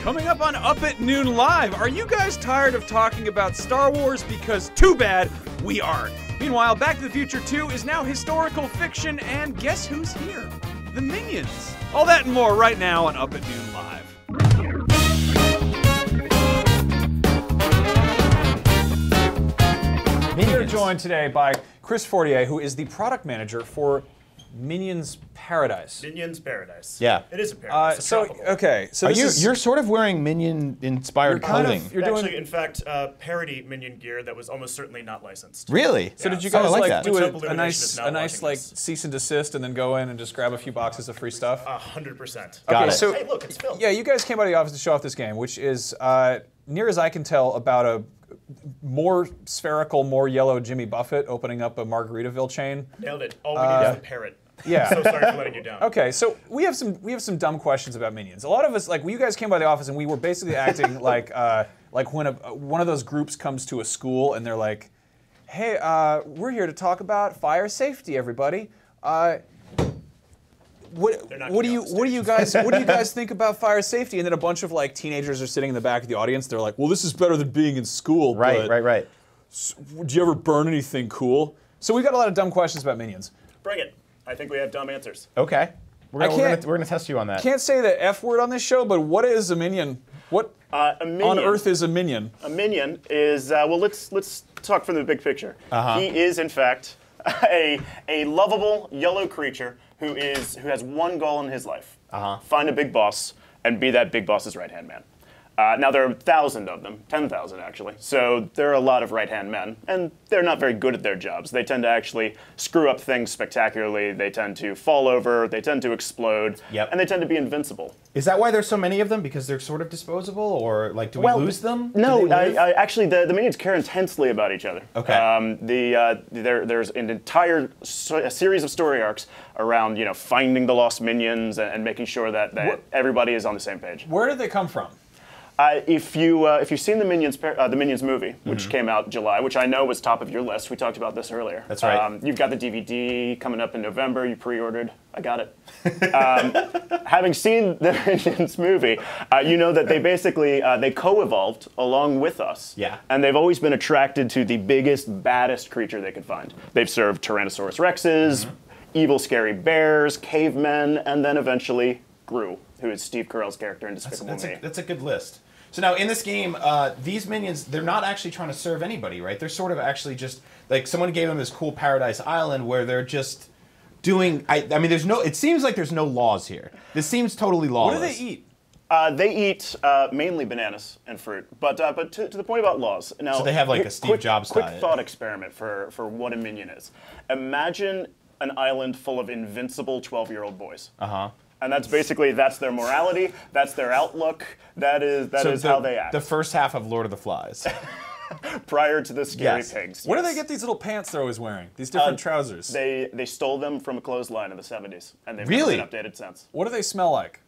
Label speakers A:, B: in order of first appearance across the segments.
A: Coming up on Up at Noon Live, are you guys tired of talking about Star Wars? Because too bad, we aren't. Meanwhile, Back to the Future 2 is now historical fiction, and guess who's here? The Minions. All that and more right now on Up at Noon Live. We're joined today by Chris Fortier, who is the product manager for Minions Paradise.
B: Minions Paradise.
C: Yeah.
B: It is a paradise.
A: So
C: you're sort of wearing Minion-inspired clothing.
A: You're doing,
B: actually, in fact, parody Minion gear that was almost certainly not licensed.
C: Really?
A: So
B: Yeah.
A: did you guys do
B: Illumination
A: a nice
B: is now watching
A: like
B: this.
A: cease and desist, and then go in and just grab a few boxes of free stuff?
B: 100%.
C: Got it.
A: So
B: Hey, look, it's Phil.
A: yeah, you guys came out of the office to show off this game, which is near as I can tell about a more spherical, more yellow Jimmy Buffett opening up a Margaritaville chain.
B: Nailed it. All we need is a parrot.
A: Yeah.
B: So sorry for letting you down.
A: Okay, so we have some dumb questions about Minions. A lot of us, like, you guys came by the office and we were basically acting like when one of those groups comes to a school and they're like, "Hey, we're here to talk about fire safety, everybody. What do you guys think about fire safety?" And then a bunch of like teenagers are sitting in the back of the audience. They're like, "Well, this is better than being in school."
C: Right.
A: Do you ever burn anything cool? So we got a lot of dumb questions about Minions.
B: Bring it. I think we have dumb answers.
C: Okay. We're
A: can't-
C: gonna test you on that.
A: Can't say the F word on this show, but what is a minion? What
B: A minion,
A: on earth is a minion?
B: A minion is well. Let's talk from the big picture. He is in fact a lovable yellow creature who has one goal in his life: find a big boss and be that big boss's right-hand man. Now there are 1,000 of them, 10,000 actually. So there are a lot of right-hand men, and they're not very good at their jobs. They tend to actually screw up things spectacularly. They tend to fall over. They tend to explode.
C: Yep.
B: And they tend to be invincible.
C: Is that why there's so many of them? Because they're sort of disposable, or like, do we lose them?
B: No,
C: Do they live?
B: actually, the minions care intensely about each other.
C: Okay.
B: There's an entire a series of story arcs around finding the lost minions and making sure that everybody is on the same page.
A: Where did they come from?
B: If you've seen the Minions movie, which came out July, which I know was top of your list, we talked about this earlier.
C: That's right.
B: You've got the DVD coming up in November. You pre-ordered. I got it. Having seen the Minions movie, you know that they basically they co-evolved along with us.
C: Yeah.
B: And they've always been attracted to the biggest, baddest creature they could find. They've served Tyrannosaurus Rexes, evil, scary bears, cavemen, and then eventually Gru, who is Steve Carell's character in Despicable Me.
C: That's a good list. So now in this game, these minions, they're not actually trying to serve anybody, right? They're sort of actually just, like, someone gave them this cool Paradise Island where they're just doing, I mean, it seems like there's no laws here. This seems totally lawless.
A: What do they eat?
B: They eat mainly bananas and fruit, but to the point about laws. Now,
C: So they have like a Steve Jobs
B: quick
C: diet.
B: thought experiment for what a minion is. Imagine an island full of invincible 12-year-old boys. And that's their morality, that's their outlook, that is how they act.
C: The first half of Lord of the Flies.
B: Prior to the scary
C: Yes.
B: pigs.
A: Where do
B: yes.
A: they get these little pants they're always wearing? These different trousers?
B: They stole them from a clothesline in the 70s, and they've
C: Really?
B: never been updated since.
A: What do they smell like?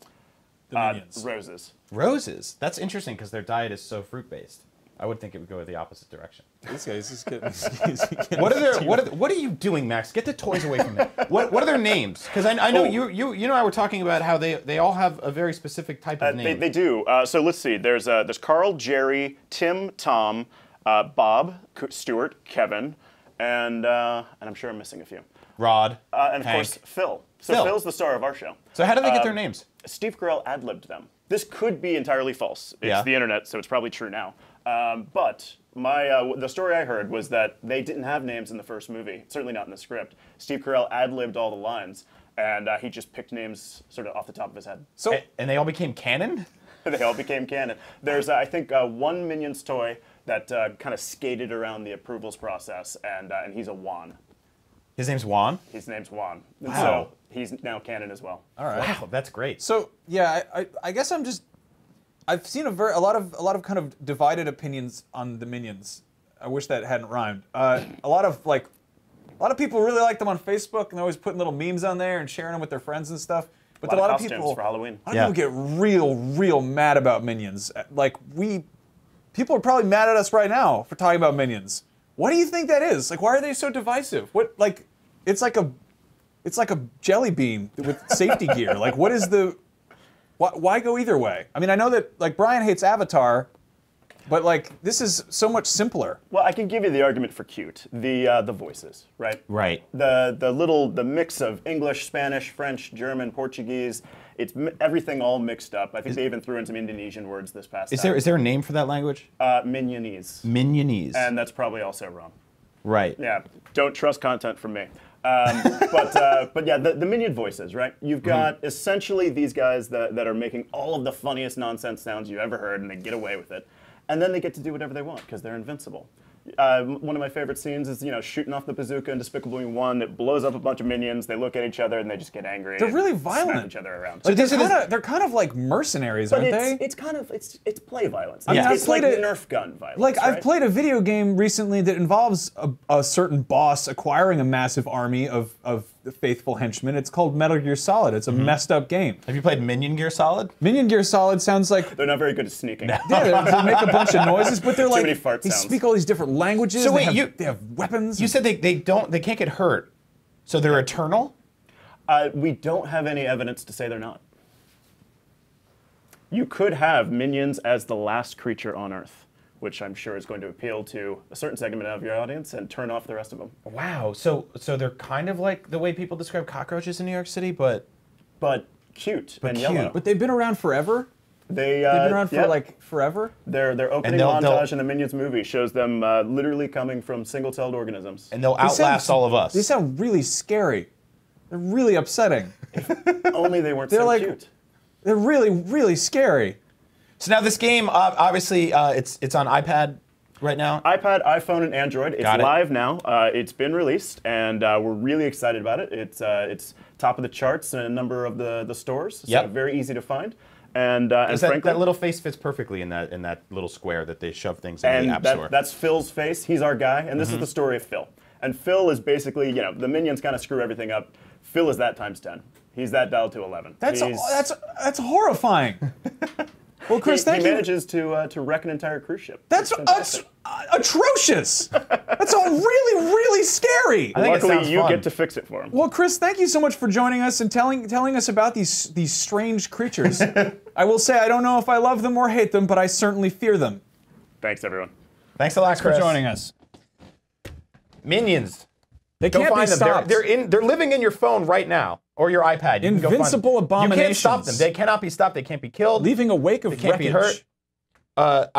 A: The Minions.
B: Roses.
C: Roses. That's interesting because their diet is so fruit-based. I would think it would go the opposite direction.
A: This guy's just getting...
C: What are you doing, Max? Get the toys away from me. What are their names? Because I know you and I were talking about how they all have a very specific type of name.
B: They do. So let's see. There's Carl, Jerry, Tim, Tom, Bob, Stuart, Kevin, and I'm sure I'm missing a few.
C: Rod,
B: And of
C: Hank.
B: course Phil. So
C: Phil.
B: Phil's the star of our show.
C: So how do they get their names?
B: Steve Carell ad-libbed them. This could be entirely false. It's
C: Yeah.
B: the internet, so it's probably true now. But the story I heard was that they didn't have names in the first movie, certainly not in the script. Steve Carell ad-libbed all the lines, and he just picked names sort of off the top of his head.
A: So,
C: And they all became canon?
B: They all became canon. There's, I think, one Minions toy that kind of skated around the approvals process, and he's a Juan.
C: His name's Juan?
B: His name's Juan. And
C: Wow.
B: so he's now canon as well.
A: all right.
C: Wow, that's great.
A: So, yeah, I guess I've seen a lot of kind of divided opinions on the Minions. I wish that hadn't rhymed. A lot of people really like them on Facebook, and they're always putting little memes on there and sharing them with their friends and stuff. But
B: A lot of
A: people
B: costumes for Halloween.
A: A lot of people get real mad about Minions. Like people are probably mad at us right now for talking about Minions. What do you think that is? Like, why are they so divisive? It's like a jelly bean with safety gear. Like, what is the? Why go either way? I mean, I know that like Brian hates Avatar, but like this is so much simpler.
B: Well, I can give you the argument for cute. The voices, right?
C: Right.
B: The mix of English, Spanish, French, German, Portuguese. It's everything all mixed up. I think they even threw in some Indonesian words this past time.
C: Is there a name for that language?
B: Mignonese.
C: Mignonese.
B: And that's probably also wrong.
C: Right.
B: Yeah. Don't trust content from me. But yeah, the minion voices, right? You've got essentially these guys that are making all of the funniest nonsense sounds you've ever heard, and they get away with it. And then they get to do whatever they want because they're invincible. One of my favorite scenes is shooting off the bazooka in Despicable Me 1. It blows up a bunch of minions. They look at each other and they just get angry.
A: They're really
B: and
A: violent.
B: Smack each other around.
A: Like they're kind of like mercenaries, aren't they?
B: It's kind of it's play violence.
A: Yeah.
B: It's like Nerf gun violence.
A: Like
B: right?
A: I've played a video game recently that involves a certain boss acquiring a massive army of faithful henchmen. It's called Metal Gear Solid. It's a messed up game.
C: Have you played Minion Gear Solid?
A: Minion Gear Solid sounds like
B: they're not very good at sneaking.
A: yeah, they make a bunch of noises, but they're like
B: many fart
A: they
B: sounds.
A: speak all these different languages.
C: So wait,
A: they have weapons.
C: You said they can't get hurt, so they're eternal?
B: We don't have any evidence to say they're not. You could have minions as the last creature on Earth, which I'm sure is going to appeal to a certain segment of your audience and turn off the rest of them.
C: Wow. So they're kind of like the way people describe cockroaches in New York City, but
B: cute
C: But
B: and
C: cute.
B: yellow.
A: but they've been around forever.
B: They've
A: They've been around for like forever.
B: Their opening
C: they'll-
B: montage in the Minions movie shows them literally coming from single-celled organisms.
C: and they'll outlast all of us.
A: They sound really scary. They're really upsetting.
B: Only they weren't
A: They're
B: so
A: like-
B: cute.
A: They're really, really scary.
C: So now this game, obviously, it's on iPad right now.
B: iPad, iPhone, and Android. It's
C: Got it.
B: live now. It's been released, and we're really excited about it. It's top of the charts in a number of the stores. So
C: Yep.
B: very easy to find. And
C: That
B: frankly,
C: little face fits perfectly in that little square that they shove things in the App Store.
B: that's Phil's face. He's our guy, and this is the story of Phil. And Phil is basically, the minions kind of screw everything up. Phil is that times 10. He's that dialed to 11.
A: That's horrifying. Well, Chris,
B: He
A: thank you.
B: manages to wreck an entire cruise ship.
A: That's
B: It's fantastic.
A: atrocious. That's all really, really scary.
C: I think it
B: Luckily,
C: sounds
B: you
C: fun.
B: get to fix it for him.
A: Well, Chris, thank you so much for joining us and telling us about these strange creatures. I will say I don't know if I love them or hate them, but I certainly fear them.
B: Thanks, everyone.
C: Thanks a lot,
A: For
C: Chris.
A: joining us.
C: Minions.
A: They
C: Go
A: can't be
C: find them.
A: stopped.
C: They're living in your phone right now or your iPad. You can go find
A: Invincible
C: them. You can't stop
A: abominations.
C: them. They cannot be stopped. They can't be killed.
A: Leaving a wake of
C: They can't be
A: wreckage.
C: hurt.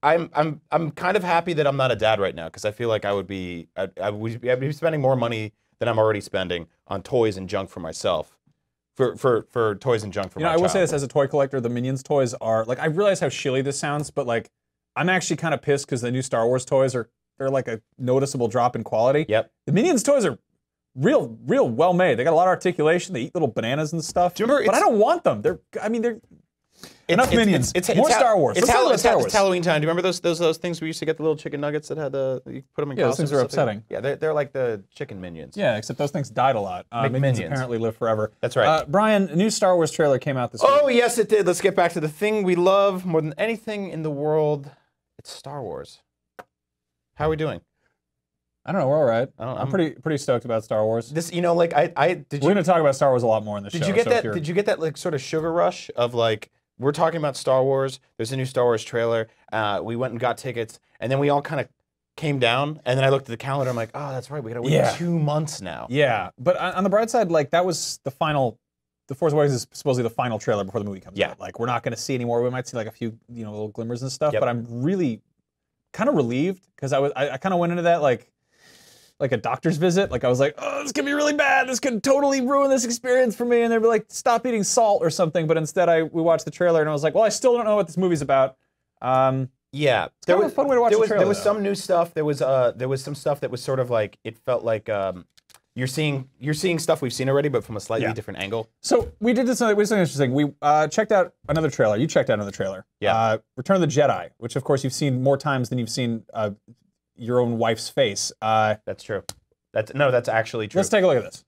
C: I'm kind of happy that I'm not a dad right now because I feel like I'd be spending more money than I'm already spending on toys and junk for myself. For toys and junk for my
A: I will
C: child.
A: say this as a toy collector, the Minions toys are like I realize how shilly this sounds, but like I'm actually kind of pissed because the new Star Wars toys they're like a noticeable drop in quality.
C: Yep.
A: The Minions toys are real well made. They got a lot of articulation. They eat little bananas and stuff.
C: Do you remember
A: but I
C: it's-
A: don't want them. They're enough Minions. More Star Wars.
C: It's,
A: Let's talk about Star
C: it's
A: Wars.
C: Halloween time. Do you remember those things we used to get the little chicken nuggets that had you put them in
A: Yeah, those
C: costumes
A: things are
C: and stuff?
A: upsetting.
C: Yeah, they're like the chicken minions.
A: Yeah, except those things died a lot. Minions
C: McMinions.
A: apparently live forever.
C: That's right.
A: Brian, a new Star Wars trailer came out this
C: Oh
A: week.
C: yes, it did. Let's get back to the thing we love more than anything in the world. It's Star Wars. How are we doing?
A: I don't know. We're all right.
C: don't-
A: I'm pretty stoked about Star Wars.
C: This, like I did.
A: We're going to talk about Star Wars a lot more in the show.
C: Did you get
A: so
C: that?
A: if you're-
C: Did you get that like sort of sugar rush of like we're talking about Star Wars? There's a new Star Wars trailer. We went and got tickets, and then we all kind of came down. And then I looked at the calendar. I'm like, oh, that's right. We got to wait
A: Yeah.
C: 2 months now.
A: Yeah, but on the bright side, like that was the final. The Force Awakens is supposedly the final trailer before the movie comes out. Like we're not going to see anymore. We might see like a few, little glimmers and stuff.
C: Yep.
A: But I'm really kind of relieved because I kind of went into that like a doctor's visit. Like I was like, oh, this could be really bad. This could totally ruin this experience for me. And they'd be like, stop eating salt or something. But instead, we watched the trailer and I was like, well, I still don't know what this movie's about.
C: Yeah,
A: kind of a fun way to watch the trailer,
C: There was
A: though.
C: some new stuff. There was some stuff that was sort of like it felt like you're seeing stuff we've seen already, but from a slightly different angle.
A: So we did something interesting. We checked out another trailer. You checked out another trailer.
C: Yeah.
A: Return of the Jedi, which of course you've seen more times than you've seen your own wife's face.
C: That's true. That's actually true.
A: Let's take a look at this.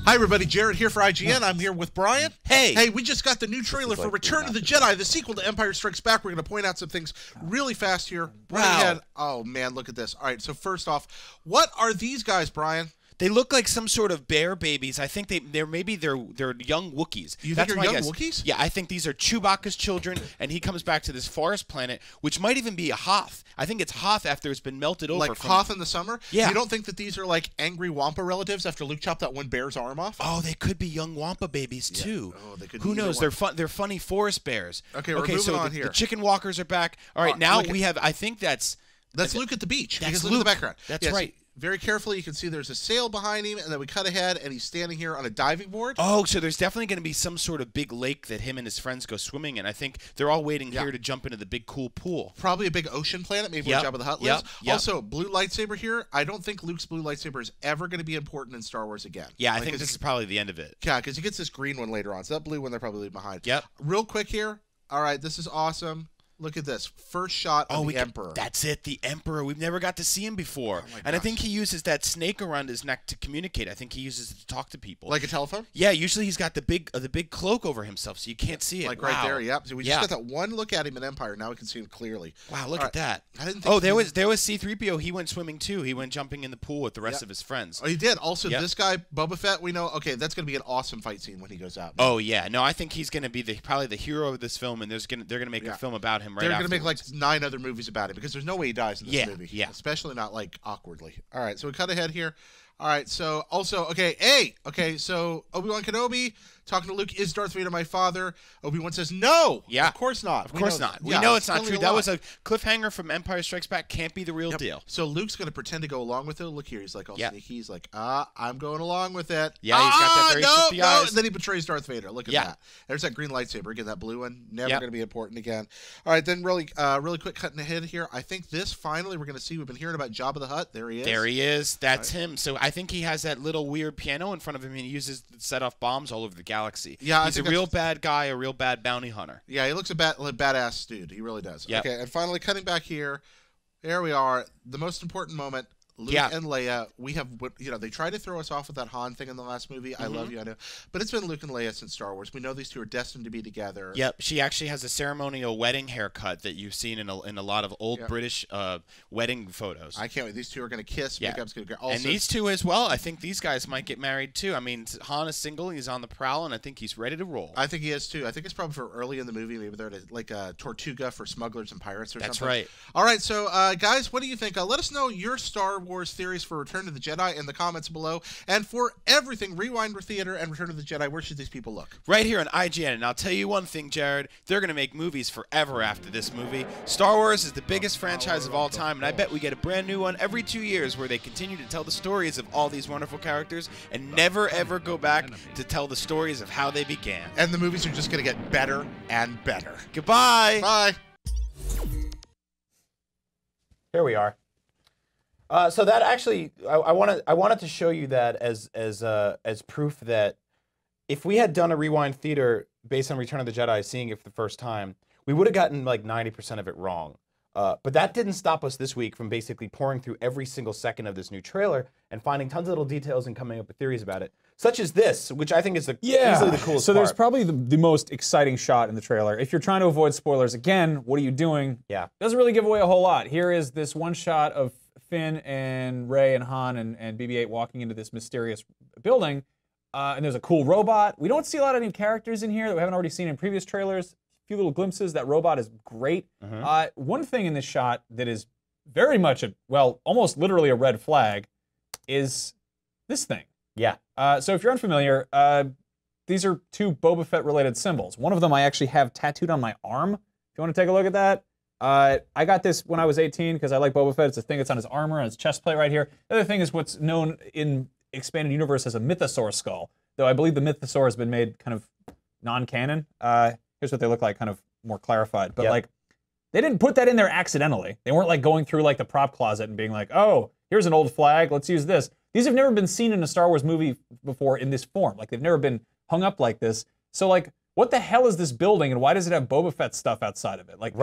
D: Hi everybody, Jared here for IGN. I'm here with Brian. Hey, we just got the new trailer for Return of the Jedi, the sequel to Empire Strikes Back. We're going to point out some things really fast here. Running ahead. Oh man, look at this. All right, so first off, what are these guys, Brian?
C: They look like some sort of bear babies. I think they're young Wookiees.
D: You
C: That's
D: think
C: my
D: they're young
C: guess.
D: Wookiees?
C: Yeah, I think these are Chewbacca's children, and he comes back to this forest planet, which might even be a Hoth. I think it's Hoth after it's been melted over.
D: Like Hoth in the summer?
C: Yeah.
D: You don't think that these are like angry Wampa relatives after Luke chopped that one bear's arm off?
C: Oh, they could be young Wampa babies too.
D: Oh, they could
C: Who
D: be
C: knows?
D: either
C: They're funny forest bears.
D: Okay, we're moving on
C: the,
D: here.
C: The chicken walkers are back. All right, now we have. I think that's
D: Luke at the beach.
C: That's
D: Luke in the
C: Luke.
D: background.
C: That's
D: Yes,
C: right.
D: Very carefully, you can see there's a sail behind him, and then we cut ahead, and he's standing here on a diving board.
C: Oh, so there's definitely going to be some sort of big lake that him and his friends go swimming in. I think they're all waiting here to jump into the big cool pool.
D: Probably a big ocean planet, maybe where Jabba the Hutt lives. Also, blue lightsaber here. I don't think Luke's blue lightsaber is ever going to be important in Star Wars again.
C: Yeah, I think this is probably the end of it.
D: Yeah, because he gets this green one later on, so that blue one they're probably leaving behind.
C: Yep.
D: Real quick here. All right, this is awesome. Look at this. First shot of the Emperor.
C: That's it, the Emperor. We've never got to see him before. And I think he uses that snake around his neck to communicate. I think he uses it to talk to people.
D: Like a telephone?
C: Yeah, usually he's got the big cloak over himself, so you can't see it.
D: Like right there, yep. So we just got that one look at him in Empire. Now we can see him clearly.
C: Wow, look at that.
D: I didn't think
C: there was C-3PO. He went swimming too. He went jumping in the pool with the rest of his friends.
D: Oh, he did. Also, this guy, Boba Fett, we know, okay, that's going to be an awesome fight scene when he goes out.
C: Oh, yeah. No, I think he's going to be probably the hero of this film, and they're going to make a film about him right after.
D: They're going to make like 9 other movies about it because there's no way he dies in this movie.
C: Yeah.
D: Especially not like awkwardly. All right, so we cut ahead here. All right, so also, so Obi-Wan Kenobi talking to Luke, is Darth Vader my father? Obi-Wan says, no!
C: Yeah.
D: Of course not.
C: Of course not. We know it's not true. That was a cliffhanger from Empire Strikes Back. Can't be the real deal.
D: So Luke's going to pretend to go along with it. Look here. He's like all sneaky. He's like, I'm going along with it.
C: Yeah, he's got that very shifty eyes.
D: And then he betrays Darth Vader. Look at that. There's that green lightsaber. Again, that blue one. Never going to be important again. All right, then really quick cutting ahead here. I think this finally we're going to see. We've been hearing about Jabba the Hutt. There he is.
C: There he is. That's him. So I think he has that little weird piano in front of him, and he uses to set off bombs all over the galaxy.
D: Yeah,
C: he's a real bad guy, a real bad bounty hunter.
D: Yeah, he looks a badass dude. He really does.
C: Yep.
D: Okay, and finally cutting back here. There we are. The most important moment. Luke and Leia, we have, they tried to throw us off with that Han thing in the last movie. I love you, I know. But it's been Luke and Leia since Star Wars. We know these two are destined to be together.
C: Yep, she actually has a ceremonial wedding haircut that you've seen in a lot of old British wedding photos.
D: I can't wait. These two are going to kiss. Makeup's going to go.
C: And these two as well. I think these guys might get married too. I mean, Han is single. He's on the prowl, and I think he's ready to roll.
D: I think he is too. I think it's probably for early in the movie. Maybe they're like a Tortuga for smugglers and pirates or something.
C: That's right.
D: All right, so guys, what do you think? Let us know your Star Wars theories for Return to the Jedi in the comments below. And for everything Rewind Theater and Return to the Jedi, where should these people look?
C: Right here on IGN. And I'll tell you one thing, Jared. They're going to make movies forever after this movie. Star Wars is the biggest franchise of all time, and I bet we get a brand new one every 2 years where they continue to tell the stories of all these wonderful characters and never, ever go back to tell the stories of how they began.
D: And the movies are just going to get better and better.
C: Goodbye.
D: Bye.
C: Here we are. So that actually, I wanted to show you that as proof that if we had done a Rewind Theater based on Return of the Jedi, seeing it for the first time, we would have gotten like 90% of it wrong. But that didn't stop us this week from basically pouring through every single second of this new trailer and finding tons of little details and coming up with theories about it, such as this, which I think is easily the coolest
A: So there's
C: part.
A: probably the most exciting shot in the trailer. If you're trying to avoid spoilers, again, what are you doing?
C: Yeah.
A: Doesn't really give away a whole lot. Here is this one shot of Finn and Rey and Han and BB-8 walking into this mysterious building, and there's a cool robot. We don't see a lot of new characters in here that we haven't already seen in previous trailers. A few little glimpses. That robot is great. One thing in this shot that is very much almost literally a red flag is this thing.
C: Yeah.
A: So if you're unfamiliar, these are two Boba Fett related symbols. One of them I actually have tattooed on my arm. If you want to take a look at that. I got this when I was 18 because I like Boba Fett. It's a thing that's on his armor and his chest plate right here. The other thing is what's known in Expanded Universe as a mythosaur skull, though I believe the mythosaur has been made kind of non-canon. Here's what they look like, kind of more clarified. But like, they didn't put that in there accidentally. They weren't like going through like the prop closet and being like, oh, here's an old flag, let's use this. These have never been seen in a Star Wars movie before in this form. Like, they've never been hung up like this. So like, what the hell is this building, and why does it have Boba Fett stuff outside of it? Like,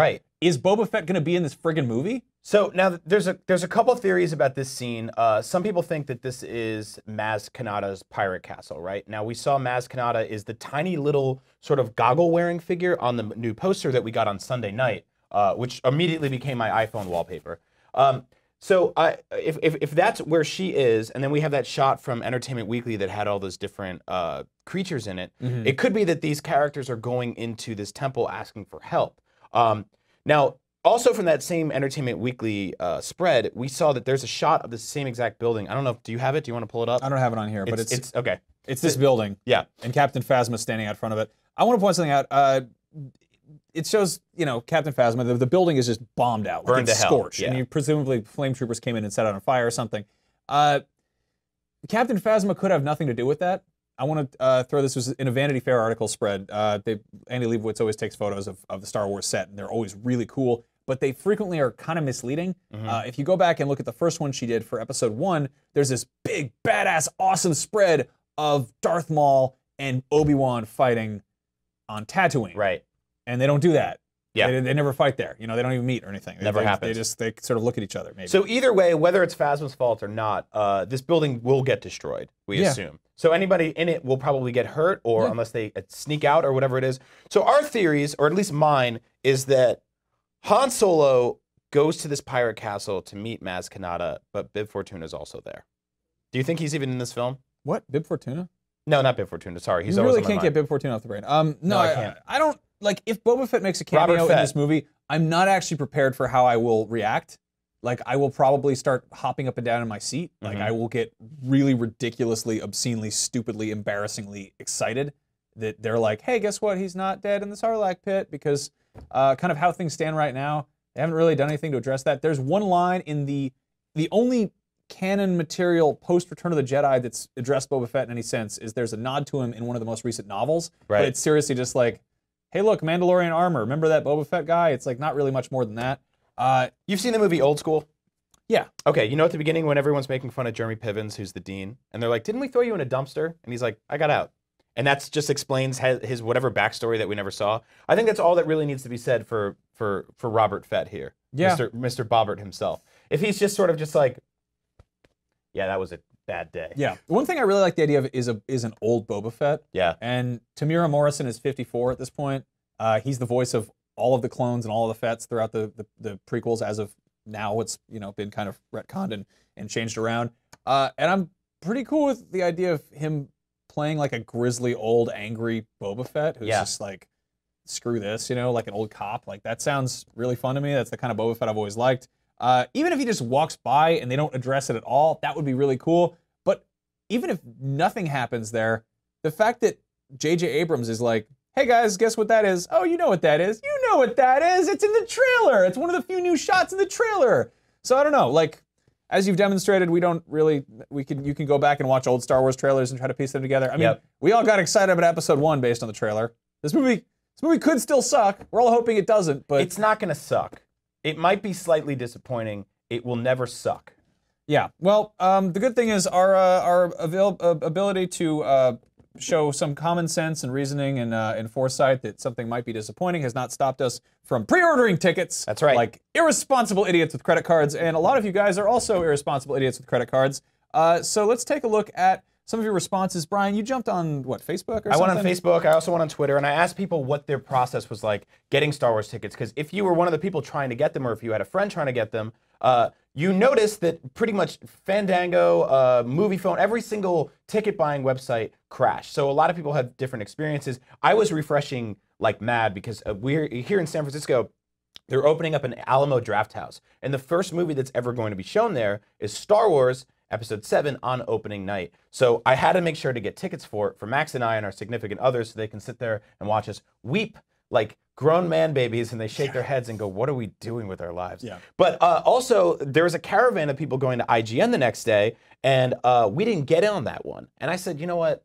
A: is Boba Fett going to be in this friggin' movie?
C: So now there's a couple of theories about this scene. Some people think that this is Maz Kanata's pirate castle, right? Now we saw Maz Kanata is the tiny little sort of goggle-wearing figure on the new poster that we got on Sunday night, which immediately became my iPhone wallpaper. So if that's where she is, and then we have that shot from Entertainment Weekly that had all those different creatures in it, it could be that these characters are going into this temple asking for help. Now, also from that same Entertainment Weekly spread, we saw that there's a shot of the same exact building. I don't know. Do you have it? Do you want to pull it up?
A: I don't have it on here, but it's
C: okay.
A: It's this building.
C: Yeah.
A: And Captain Phasma standing out front of it. I want to point something out. It shows, Captain Phasma, the building is just bombed out. Like
C: Burned to
A: it's
C: hell.
A: scorched.
C: Yeah.
A: And presumably flame troopers came in and set it on fire or something. Captain Phasma could have nothing to do with that. I want to throw this was in a Vanity Fair article spread. Andy Leibovitz always takes photos of the Star Wars set, and they're always really cool, but they frequently are kind of misleading. If you go back and look at the first one she did for Episode 1, there's this big, badass, awesome spread of Darth Maul and Obi-Wan fighting on Tatooine.
C: Right.
A: And they don't do that.
C: Yeah.
A: They never fight there. They don't even meet or anything.
C: Never happens.
A: They sort of look at each other, maybe.
C: So either way, whether it's Phasma's fault or not, this building will get destroyed, we assume. So anybody in it will probably get hurt, or unless they sneak out or whatever it is. So our theories, or at least mine, is that Han Solo goes to this pirate castle to meet Maz Kanata, but Bib Fortuna is also there. Do you think he's even in this film?
A: What? Bib Fortuna?
C: No, not Bib Fortuna. Sorry, he's
A: you
C: always
A: really
C: on my
A: can't
C: mind.
A: get Bib Fortuna off the brain. No,
C: I can't.
A: I don't like if Boba Fett makes a cameo in this movie. I'm not actually prepared for how I will react. Like I will probably start hopping up and down in my seat. Like I will get really ridiculously, obscenely, stupidly, embarrassingly excited that they're like, "Hey, guess what? He's not dead in the Sarlacc pit," because kind of how things stand right now, they haven't really done anything to address that. There's one line in the only canon material post Return of the Jedi that's addressed Boba Fett in any sense is there's a nod to him in one of the most recent novels.
C: Right.
A: But it's seriously just like, hey, look, Mandalorian armor. Remember that Boba Fett guy? It's like not really much more than that.
C: You've seen the movie Old School?
A: Yeah.
C: Okay, at the beginning when everyone's making fun of Jeremy Pivens, who's the dean, and they're like, didn't we throw you in a dumpster? And he's like, I got out. And that just explains his whatever backstory that we never saw. I think that's all that really needs to be said for Robert Fett here.
A: Yeah.
C: Mr. Bobbert himself. If he's just sort of just like, yeah, that was a bad day.
A: Yeah. One thing I really like the idea of is an old Boba Fett.
C: Yeah.
A: And Tamira Morrison is 54 at this point. He's the voice of all of the clones and all of the Fetts throughout the prequels. As of now, it's been kind of retconned and changed around. And I'm pretty cool with the idea of him playing like a grizzly old angry Boba Fett who's just like, screw this, like an old cop. Like that sounds really fun to me. That's the kind of Boba Fett I've always liked. Even if he just walks by and they don't address it at all, that would be really cool. But even if nothing happens there, the fact that J.J. Abrams is like, hey guys, guess what that is? Oh, you know what that is. You know what that is. It's in the trailer. It's one of the few new shots in the trailer. So I don't know. Like, as you've demonstrated, you can go back and watch old Star Wars trailers and try to piece them together. I mean, we all got excited about Episode 1 based on the trailer. This movie could still suck. We're all hoping it doesn't, but
C: it's not going to suck. It might be slightly disappointing. It will never suck.
A: Yeah. Well, the good thing is our ability to show some common sense and reasoning and foresight that something might be disappointing has not stopped us from pre-ordering tickets.
C: That's right.
A: Like irresponsible idiots with credit cards, and a lot of you guys are also irresponsible idiots with credit cards. So let's take a look at some of your responses. Brian, you jumped on, what, Facebook or something?
C: I went on Facebook, I also went on Twitter, and I asked people what their process was like getting Star Wars tickets, because if you were one of the people trying to get them, or if you had a friend trying to get them, you noticed that pretty much Fandango, Moviefone, every single ticket buying website crashed. So a lot of people had different experiences. I was refreshing like mad because we're here in San Francisco. They're opening up an Alamo Draft House, and the first movie that's ever going to be shown there is Star Wars Episode 7 on opening night. So I had to make sure to get tickets for Max and I and our significant others so they can sit there and watch us weep like grown man babies, and they shake their heads and go, what are we doing with our lives?
A: Yeah.
C: But also, there was a caravan of people going to IGN the next day, and we didn't get in on that one. And I said, you know what?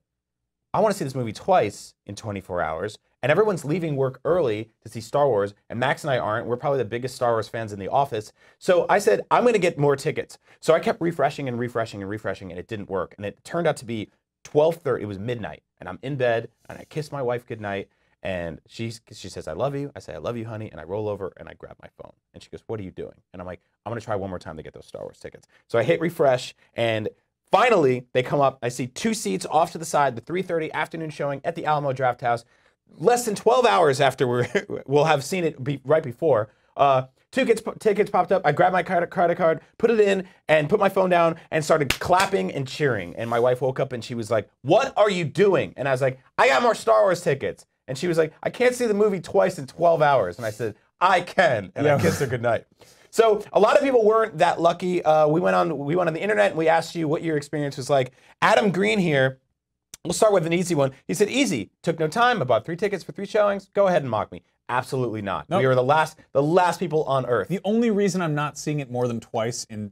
C: I want to see this movie twice in 24 hours, and everyone's leaving work early to see Star Wars, and Max and I aren't. We're probably the biggest Star Wars fans in the office. So I said, I'm going to get more tickets. So I kept refreshing and refreshing and refreshing, and it didn't work. And it turned out to be 12:30. It was midnight, and I'm in bed, and I kiss my wife goodnight, and she says, I love you. I say, I love you, honey, and I roll over, and I grab my phone. And she goes, what are you doing? And I'm like, I'm going to try one more time to get those Star Wars tickets. So I hit refresh, and finally, they come up. I see 2 seats off to the side, the 3:30 afternoon showing at the Alamo Draft House. Less than 12 hours after we'll have seen it right before, Tickets popped up. I grabbed my credit card, put it in, and put my phone down and started clapping and cheering. And my wife woke up and she was like, "What are you doing?" And I was like, "I got more Star Wars tickets." And she was like, "I can't see the movie twice in 12 hours." And I said, "I can." And I kissed her goodnight. So a lot of people weren't that lucky. We went on the internet and we asked you what your experience was like. Adam Green here. We'll start with an easy one. He said, "Easy. Took no time. I bought 3 tickets for 3 showings. Go ahead and mock me." Absolutely not. Nope. We were the last people on Earth.
A: The only reason I'm not seeing it more than twice in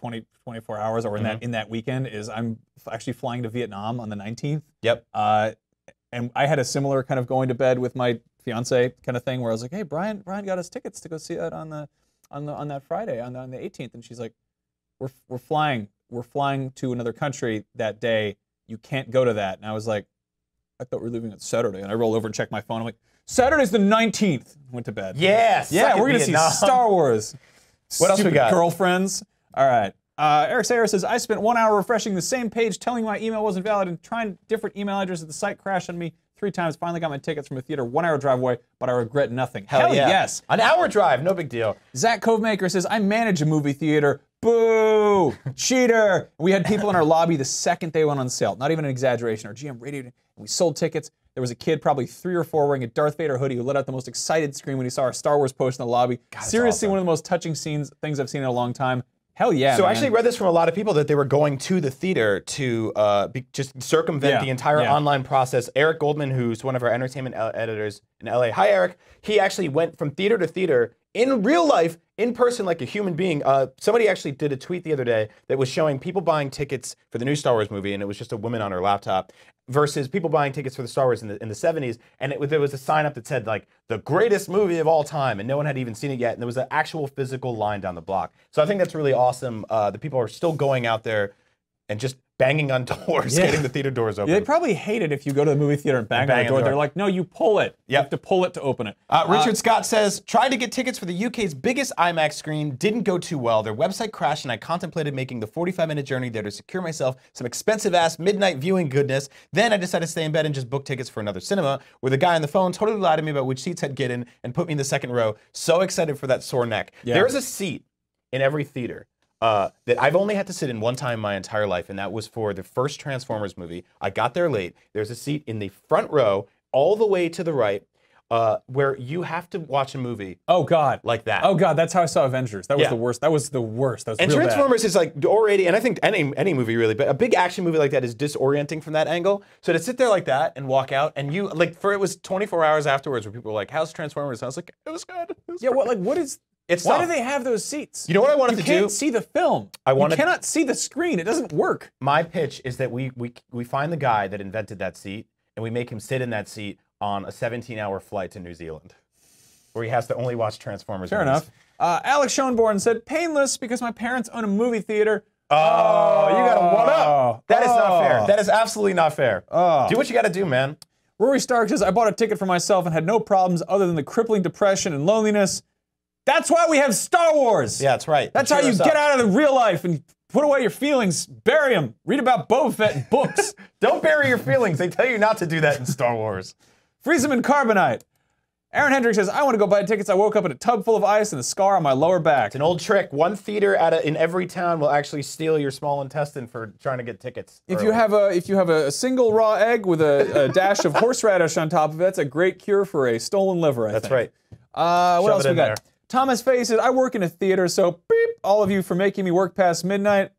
A: 24 hours or in that weekend is I'm actually flying to Vietnam on the 19th.
C: Yep.
A: And I had a similar kind of going to bed with my fiance kind of thing where I was like, "Hey, Brian got us tickets to go see that on that Friday on the 18th," and she's like, "We're flying to another country that day. You can't go to that." And I was like, "I thought we were leaving on Saturday." And I rolled over and checked my phone. I'm like, "Saturday's the 19th." Went to bed.
C: Yes.
A: Yeah, we're gonna see Star Wars.
C: What else we got?
A: Girlfriends. All right. Eric Sayre says, "I spent 1 hour refreshing the same page, telling my email wasn't valid, and trying different email addresses. The site crashed on me 3 times. Finally got my tickets from a theater 1 hour drive away, but I regret nothing." Hell
C: yeah.
A: yes.
C: An hour drive, no big deal.
A: Zach Covemaker says, "I manage a movie theater. Boo! Cheater!" We had people in our lobby the second they went on sale. Not even an exaggeration. Our GM radioed, and we sold tickets. There was a kid, probably 3 or 4, wearing a Darth Vader hoodie who let out the most excited scream when he saw our Star Wars post in the lobby.
C: God,
A: seriously,
C: awesome.
A: one of the most touching things I've seen in a long time. Hell yeah,
C: So
A: man.
C: I actually read this from a lot of people that they were going to the theater to just circumvent the entire online process. Eric Goldman, who's one of our entertainment editors in LA. Hi, Eric. He actually went from theater to theater in real life, in person, like a human being. Somebody actually did a tweet the other day that was showing people buying tickets for the new Star Wars movie, and it was just a woman on her laptop, versus people buying tickets for the Star Wars in the 70s, and there was a sign up that said, like, the greatest movie of all time, and no one had even seen it yet, and there was an actual physical line down the block. So I think that's really awesome that people are still going out there and just banging on doors, getting the theater doors open.
A: Yeah, they probably hate it if you go to the movie theater and bang on the door. They're like, "No, you pull it. You have to pull it to open it."
C: Richard Scott says, "Tried to get tickets for the UK's biggest IMAX screen. Didn't go too well. Their website crashed and I contemplated making the 45-minute journey there to secure myself some expensive-ass midnight viewing goodness. Then I decided to stay in bed and just book tickets for another cinema, where the guy on the phone totally lied to me about which seats I'd get in and put me in the second row. So excited for that sore neck."
A: Yeah.
C: There's a seat in every theater that I've only had to sit in one time in my entire life, and that was for the first Transformers movie. I got there late. There's a seat in the front row, all the way to the right, where you have to watch a movie.
A: Oh God,
C: like that.
A: Oh God, that's how I saw Avengers. That was the worst. That was the worst. That was
C: and
A: real
C: Transformers
A: bad.
C: is like already, and I think any movie really, but a big action movie like that is disorienting from that angle. So to sit there like that and walk out, and you like it was 24 hours afterwards where people were like, "How's Transformers?" And I was like, "It was good." It was
A: Yeah, what is? Why do they have those seats?
C: You know what I wanted to do?
A: You can't see the film. You cannot see the screen. It doesn't work.
C: My pitch is that we find the guy that invented that seat, and we make him sit in that seat on a 17-hour flight to New Zealand, where he has to only watch Transformers.
A: Fair enough. Alex Schoenborn said, "Painless because my parents own a movie theater."
C: Oh, you got to one up. That is not fair. That is absolutely not fair. Do what you got to do, man.
A: Rory Stark says, "I bought a ticket for myself and had no problems other than the crippling depression and loneliness. That's why we have Star Wars."
C: Yeah, that's right.
A: That's how you get out of the real life and put away your feelings, bury them, read about Boba Fett in books.
C: Don't bury your feelings. They tell you not to do that in Star Wars.
A: Freeze them in carbonite. Aaron Hendricks says, "I want to go buy tickets. I woke up in a tub full of ice and a scar on my lower back."
C: It's an old trick. One theater in every town will actually steal your small intestine for trying to get tickets.
A: If you have a single raw egg with a dash of horseradish on top of it, that's a great cure for a stolen liver, I think.
C: That's right.
A: What else we got?
C: There.
A: Thomas Faye says, "I work in a theater, so beep, all of you for making me work past midnight."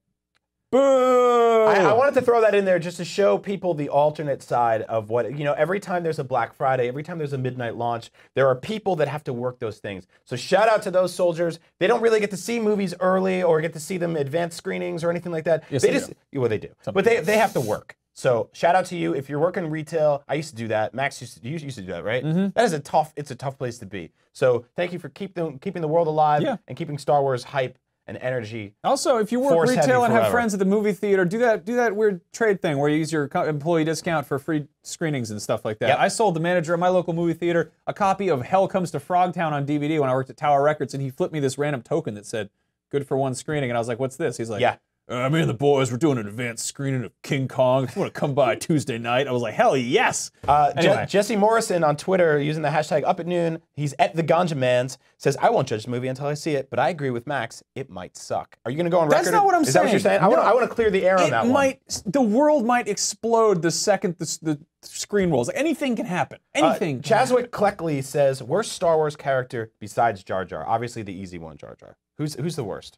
A: Boo!
C: I wanted to throw that in there just to show people the alternate side of what, every time there's a Black Friday, every time there's a midnight launch, there are people that have to work those things. So shout out to those soldiers. They don't really get to see movies early or get to see them advanced screenings or anything like that.
A: Yes,
C: they
A: they
C: just,
A: do.
C: well, they do. But they have to work. So shout out to you. If you're working retail, I used to do that. Max you used to do that, right? Mm-hmm. That is it's a tough place to be. So thank you for keeping the world alive and keeping Star Wars hype and energy.
A: Also, if you work retail and have friends at the movie theater, do that weird trade thing where you use your employee discount for free screenings and stuff like that.
C: Yep.
A: I sold the manager at my local movie theater a copy of Hell Comes to Frogtown on DVD when I worked at Tower Records, and he flipped me this random token that said, "Good for one screening," and I was like, "What's this?" He's like, Me and the boys were doing an advanced screening of King Kong. If you want to come by Tuesday night, I was like, hell yes. Anyway.
C: Jesse Morrison on Twitter using the hashtag Up at Noon. He's at the Ganja Mans. Says, I won't judge the movie until I see it, but I agree with Max. It might suck. Are you going to go on record?
A: That's not what I'm saying.
C: Is that what you're saying?
A: No.
C: I want to clear the air on that one.
A: The world might explode the second the screen rolls. Anything can happen. Anything.
C: Chaswick Cleckley says, worst Star Wars character besides Jar Jar. Obviously the easy one, Jar Jar. Who's the worst?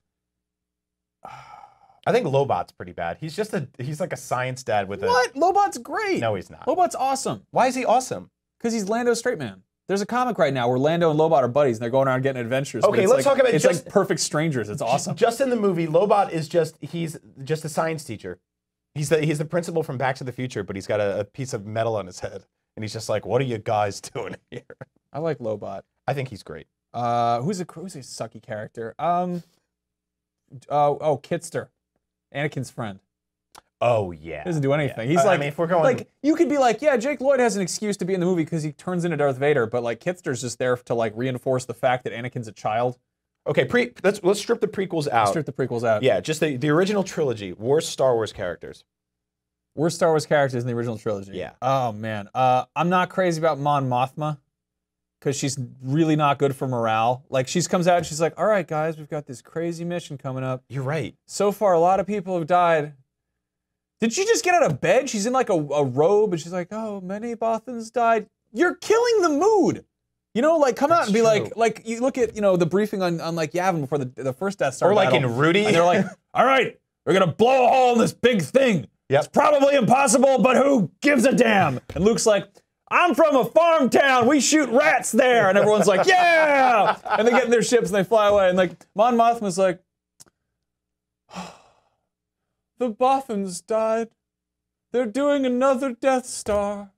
C: I think Lobot's pretty bad. He's like a science dad with a...
A: What? Lobot's great.
C: No, he's not.
A: Lobot's awesome.
C: Why is he awesome?
A: Because he's Lando's straight man. There's a comic right now where Lando and Lobot are buddies and they're going around getting adventures.
C: Okay, let's talk about
A: it's like perfect strangers. It's awesome.
C: Just in the movie, Lobot is he's just a science teacher. He's the principal from Back to the Future, but he's got a piece of metal on his head. And he's just like, what are you guys doing here?
A: I like Lobot.
C: I think he's great.
A: Who's a sucky character? Kitster. Anakin's friend.
C: Oh, yeah.
A: Doesn't do anything. He's like,
C: if we're going...
A: like, you could be like, yeah, Jake Lloyd has an excuse to be in the movie because he turns into Darth Vader, but like Kitster's just there to like reinforce the fact that Anakin's a child.
C: Okay, let's strip the prequels out.
A: Strip the prequels out.
C: Yeah, just the original trilogy. Worst Star Wars characters.
A: Worst Star Wars characters in the original trilogy.
C: Yeah.
A: Oh man, I'm not crazy about Mon Mothma because she's really not good for morale. Like she comes out and she's like, all right guys, we've got this crazy mission coming up.
C: You're right.
A: So far, a lot of people have died. Did she just get out of bed? She's in like a robe and she's like, oh, many Bothans died. You're killing the mood. You know, like come out and be like you look at, you know, the briefing on like Yavin before the first Death Star
C: or like
A: battle,
C: in Rudy.
A: And they're like, all right, we're gonna blow a hole in this big thing.
C: Yep.
A: It's probably impossible, but who gives a damn? And Luke's like, I'm from a farm town. We shoot rats there. And everyone's like, yeah. And they get in their ships and they fly away. And like Mon Mothma's like, the Bothans died. They're doing another Death Star.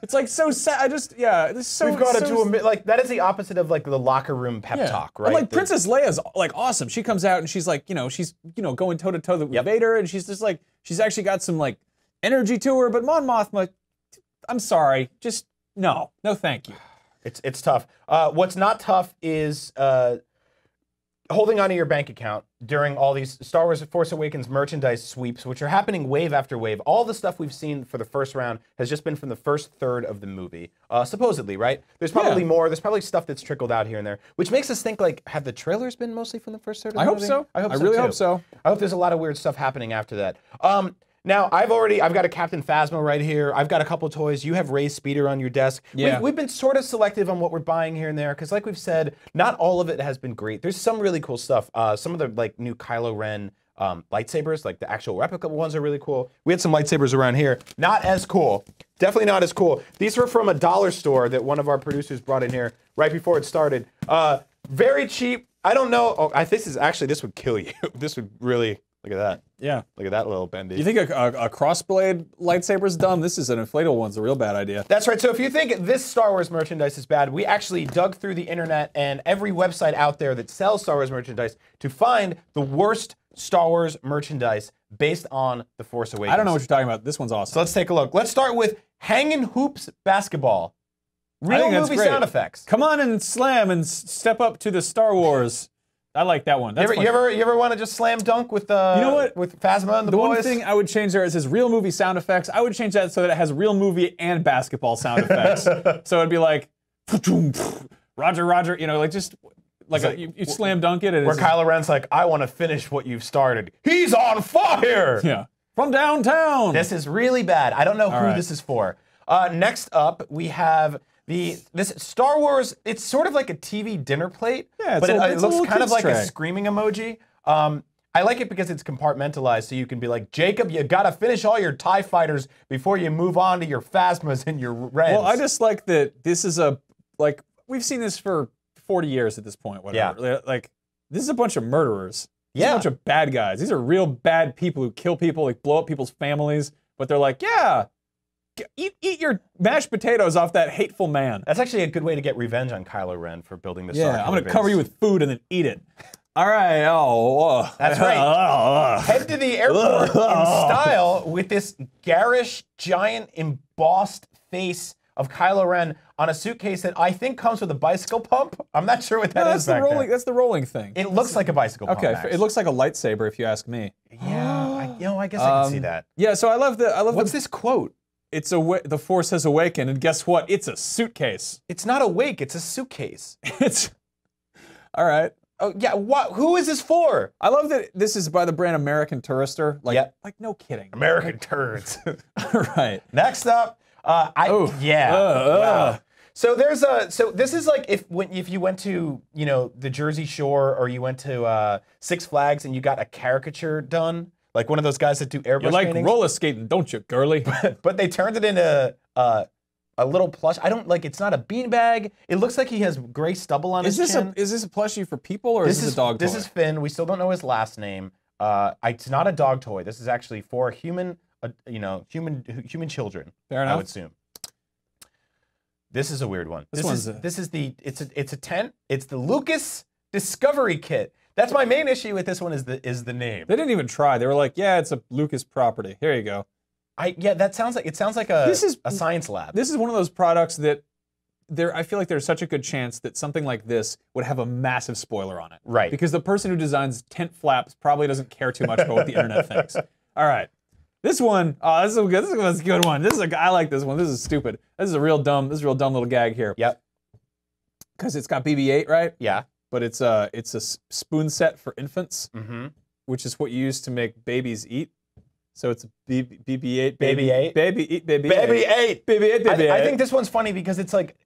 A: It's like so sad. This is so.
C: We've got to admit, like that is the opposite of like the locker room pep talk, right?
A: And like Princess Leia's like awesome. She comes out and she's like, she's going toe to toe with Vader, and she's just like, she's actually got some like energy to her. But Mon Mothma, I'm sorry, just no, thank you.
C: It's tough. What's not tough is holding onto your bank account during all these Star Wars Force Awakens merchandise sweeps, which are happening wave after wave. All the stuff we've seen for the first round has just been from the first third of the movie, supposedly, right? There's probably more. There's probably stuff that's trickled out here and there, which makes us think, like, have the trailers been mostly from the first third of the movie?
A: I really hope so.
C: I hope there's a lot of weird stuff happening after that. Now, I've got a Captain Phasma right here. I've got a couple toys. You have Rey's speeder on your desk.
A: Yeah.
C: We've been sort of selective on what we're buying here and there, because like we've said, not all of it has been great. There's some really cool stuff. Some of the like new Kylo Ren lightsabers, like the actual replica ones are really cool. We had some lightsabers around here. Not as cool. Definitely not as cool. These were from a dollar store that one of our producers brought in here right before it started. Very cheap. I don't know. Oh, this would kill you. This would really... Look at that.
A: Yeah.
C: Look at that little bendy.
A: You think a crossblade lightsaber's dumb? This is an inflatable one's a real bad idea.
C: That's right. So if you think this Star Wars merchandise is bad, we actually dug through the internet and every website out there that sells Star Wars merchandise to find the worst Star Wars merchandise based on The Force Awakens.
A: I don't know what you're talking about. This one's awesome.
C: So let's take a look. Let's start with Hangin' Hoops Basketball. Real movie sound effects.
A: Come on and slam and step up to the Star Wars. I like that one. That's
C: you ever want to just slam dunk with
A: you know what?
C: With Phasma and the boys?
A: The one thing I would change there is his real movie sound effects. I would change that so that it has real movie and basketball sound effects. So it'd be like, Roger, Roger, like just like you slam dunk it. And
C: where Kylo Ren's like, I want to finish what you've started. He's on fire!
A: Yeah. From downtown!
C: This is really bad. I don't know who this is for. Next up, we have... This Star Wars, it's sort of like a TV dinner plate, but it looks kind of like a screaming emoji. I like it because it's compartmentalized, so you can be like, Jacob, you gotta finish all your TIE fighters before you move on to your Phasmas and your Reds.
A: Well, I just like that this is we've seen this for 40 years at this point, whatever. Yeah. Like, this is a bunch of murderers. This is a bunch of bad guys. These are real bad people who kill people, like blow up people's families, but they're like, yeah, eat your mashed potatoes off that hateful man.
C: That's actually a good way to get revenge on Kylo Ren for building this.
A: Yeah, I'm gonna cover you with food and then eat it. All right,
C: that's right. Head to the airport in style with this garish, giant, embossed face of Kylo Ren on a suitcase that I think comes with a bicycle pump. I'm not sure what that is.
A: That's the rolling thing.
C: It looks like a bicycle pump.
A: Okay, it looks like a lightsaber if you ask me.
C: Yeah. I guess I can see that.
A: Yeah, so I love
C: What's this quote?
A: It's the Force has awakened, and guess what? It's a suitcase.
C: It's not awake. It's a suitcase.
A: It's all right.
C: Oh yeah. What? Who is this for?
A: I love that this is by the brand American Tourister. Like no kidding.
C: American turds.
A: Right.
C: Next up, wow. So there's so this is like if you went to the Jersey Shore or you went to Six Flags and you got a caricature done, like one of those guys that do airbrush
A: You like
C: paintings.
A: roller skating, don't you, girly?
C: But they turned it into a little plush. I don't like. It's not a beanbag. It looks like he has gray stubble on his chin.
A: Is this a plushie for people or is this a dog toy?
C: This is Finn. We still don't know his last name. It's not a dog toy. This is actually for human children.
A: Fair enough.
C: I would assume. This is a weird one. It's a tent. It's the Lucas Discovery Kit. That's my main issue with this one is the name.
A: They didn't even try. They were like, yeah, it's a Lucas property. Here you go.
C: That sounds like a science lab.
A: This is one of those products that I feel like there's such a good chance that something like this would have a massive spoiler on it.
C: Right.
A: Because the person who designs tent flaps probably doesn't care too much about what the internet thinks. All right. This one, this is a good one. I like this one. This is stupid. This is a real dumb little gag here.
C: Yep.
A: Because it's got BB-8, right?
C: Yeah.
A: But it's a spoon set for infants,
C: mm-hmm.
A: which is what you use to make babies eat. So it's a BB-8,
C: BB-8,
A: baby eat, baby
C: BB-8,
A: BB-8, BB-8.
C: I think this one's funny because it's like